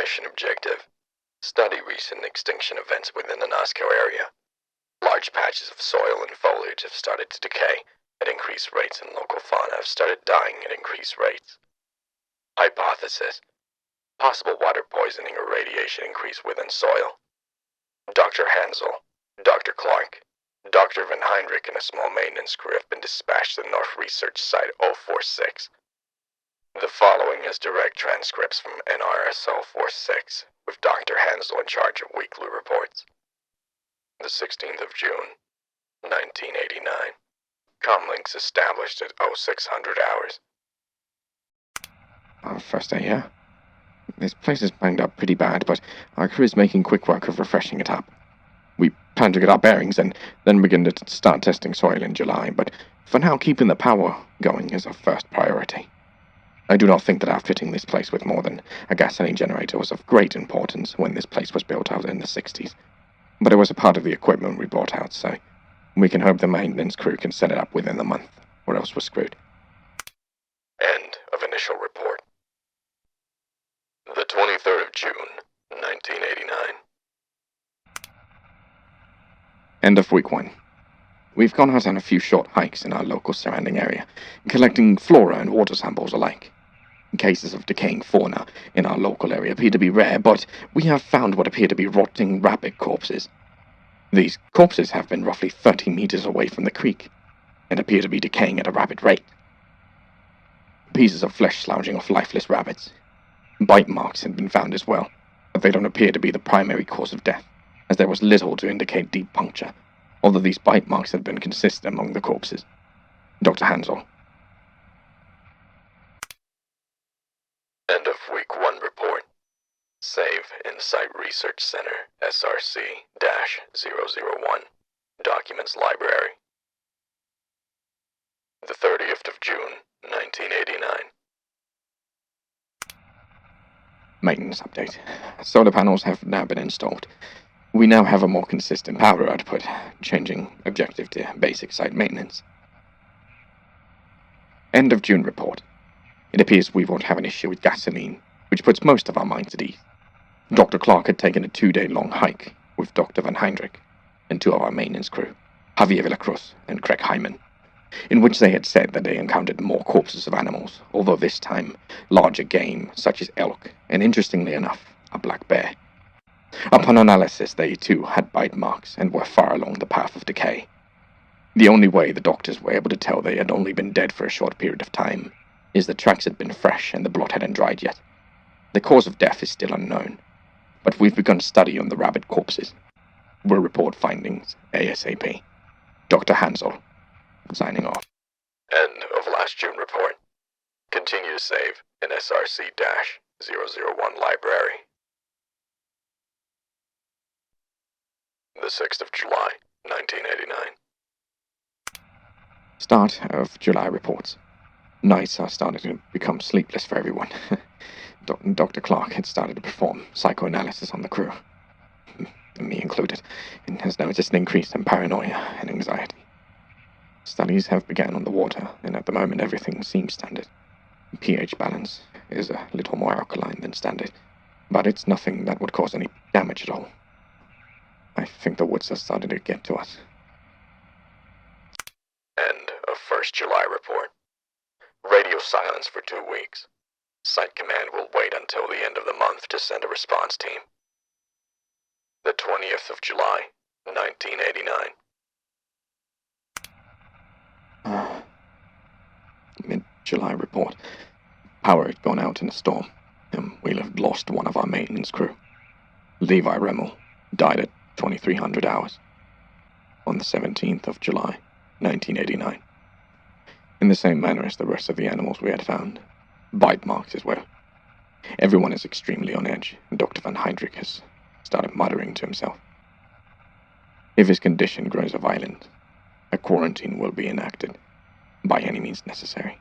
Mission objective. Study recent extinction events within the NOSCO area. Large patches of soil and foliage have started to decay at increased rates, and local fauna have started dying at increased rates. Hypothesis: possible water poisoning or radiation increase within soil. Dr. Hansel, Dr. Clark, Dr. Van Heinrich, and a small maintenance crew have been dispatched to the North Research Site 046. The following is direct transcripts from NRS-046, with Dr. Hansel in charge of weekly reports. The 16th of June, 1989. Comlinks established at 0600 hours. Our first day here. This place is banged up pretty bad, but our crew is making quick work of refreshing it up. We plan to get our bearings and then begin to start testing soil in July, but for now keeping the power going is our first priority. I do not think that outfitting this place with more than a gasoline generator was of great importance when this place was built out in the 60s, but it was a part of the equipment we brought out, so we can hope the maintenance crew can set it up within the month, or else we're screwed. End of initial report. The 23rd of June, 1989. End of week 1. We've gone out on a few short hikes in our local surrounding area, collecting flora and water samples alike. Cases of decaying fauna in our local area appear to be rare, but we have found what appear to be rotting rabbit corpses. These corpses have been roughly 30 meters away from the creek, and appear to be decaying at a rapid rate. Pieces of flesh slouching off lifeless rabbits. Bite marks have been found as well, but they don't appear to be the primary cause of death, as there was little to indicate deep puncture, although these bite marks have been consistent among the corpses. Dr. Hansel. End of week 1 report. Save Insight Research Center, SRC-001. Documents Library. The 30th of June, 1989. Maintenance update. Solar panels have now been installed. We now have a more consistent power output, changing objective to basic site maintenance. End of June report. It appears we won't have an issue with gasoline, which puts most of our minds at ease. Dr. Clark had taken a 2-day-long hike with Dr. Van Heinrich and 2 of our maintenance crew, Javier Villacruz and Craig Hyman, in which they had said that they encountered more corpses of animals, although this time larger game such as elk, and interestingly enough, a black bear. Upon analysis, they too had bite marks and were far along the path of decay. The only way the doctors were able to tell they had only been dead for a short period of time is the tracks had been fresh and the blood hadn't dried yet. The cause of death is still unknown, but we've begun study on the rabbit corpses. We'll report findings ASAP. Dr. Hansel, signing off. End of last June report. Continue to save in SRC-001 library. The 6th of July, 1989. Start of July reports. Nights are starting to become sleepless for everyone. Dr. Clark had started to perform psychoanalysis on the crew, me included, and has noticed an increase in paranoia and anxiety. Studies have begun on the water, and at the moment everything seems standard. pH balance is a little more alkaline than standard, but it's nothing that would cause any damage at all. I think the woods are starting to get to us. End of 1st July report. Radio silence for 2 weeks. Site command will wait until the end of the month to send a response team. The 20th of July, 1989. Mid-July report. Power had gone out in a storm, and we'll have lost one of our maintenance crew. Levi Remmel died at 2300 hours on the 17th of July, 1989. In the same manner as the rest of the animals we had found. Bite marks as well. Everyone is extremely on edge, and Dr. Van Heinrich has started muttering to himself. If his condition grows violent, a quarantine will be enacted, by any means necessary.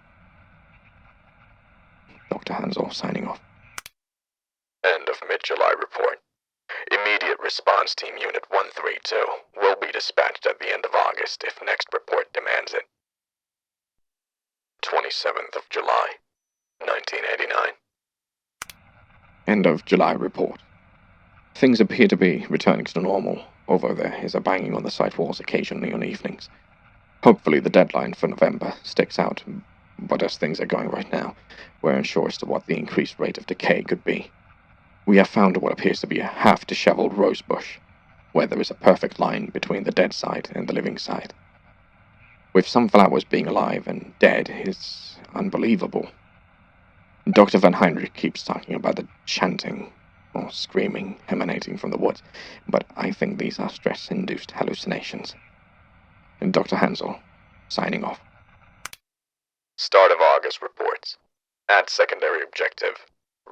Dr. Hansel signing off. End of mid-July report. Immediate response team Unit 132 will be dispatched at the end of August if next report demands it. 27th of July, 1989. End of July report. Things appear to be returning to normal, although there is a banging on the site walls occasionally on evenings. Hopefully the deadline for November sticks out, but as things are going right now, we're unsure as to what the increased rate of decay could be. We have found what appears to be a half-disheveled rosebush, where there is a perfect line between the dead side and the living side. With some flowers being alive and dead is unbelievable. Dr. Van Heinrich keeps talking about the chanting or screaming emanating from the woods, but I think these are stress-induced hallucinations. And Dr. Hansel, signing off. Start of August reports. Add secondary objective.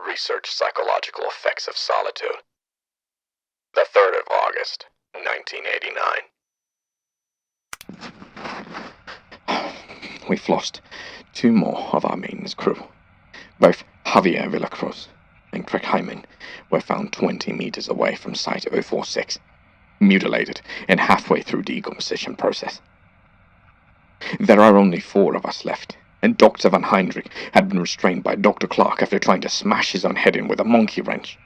Research psychological effects of solitude. The 3rd of August, 1989. We've lost 2 more of our maintenance crew. Both Javier Villacruz and Craig Hyman were found 20 meters away from Site 046, mutilated and halfway through decomposition process. There are only 4 of us left, and Dr. Van Heinrich had been restrained by Dr. Clark after trying to smash his own head in with a monkey wrench.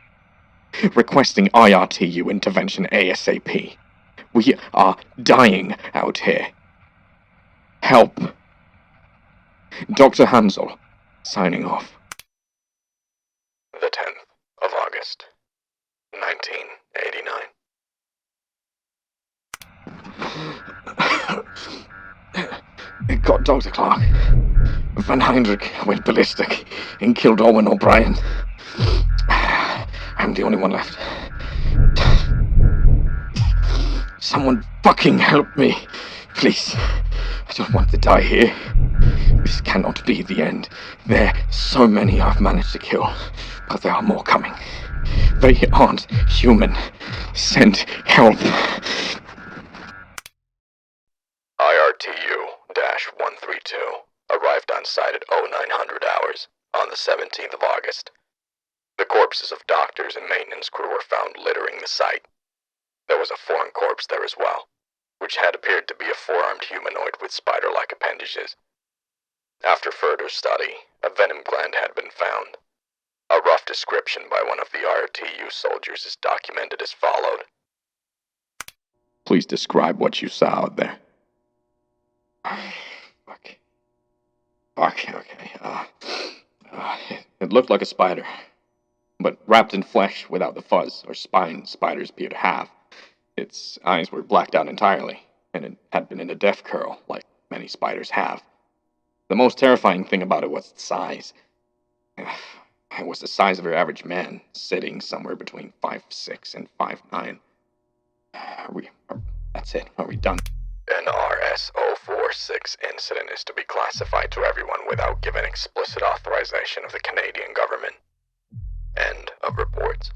Requesting IRTU intervention ASAP. We are dying out here. Help. Dr. Hansel, signing off. The 10th of August, 1989. It got Dr. Clark. Van Heinrich went ballistic and killed Owen O'Brien. I'm the only one left. Someone fucking help me, please. I don't want to die here. This cannot be the end. There are so many I've managed to kill, but there are more coming. They aren't human. Send help. IRTU-132 arrived on site at 0900 hours on the 17th of August. The corpses of doctors and maintenance crew were found littering the site. There was a foreign corpse there as well, which had appeared to be a 4-armed humanoid with spider-like appendages. After further study, a venom gland had been found. A rough description by one of the IRTU soldiers is documented as followed. Please describe what you saw out there. Okay. It looked like a spider, but wrapped in flesh without the fuzz or spine spiders appear to have. Its eyes were blacked out entirely, and it had been in a death curl, like many spiders have. The most terrifying thing about it was its size. It was the size of your average man, sitting somewhere between 5'6" and 5'9". That's it. Are we done? NRS-046 incident is to be classified to everyone without given explicit authorization of the Canadian government. End of reports.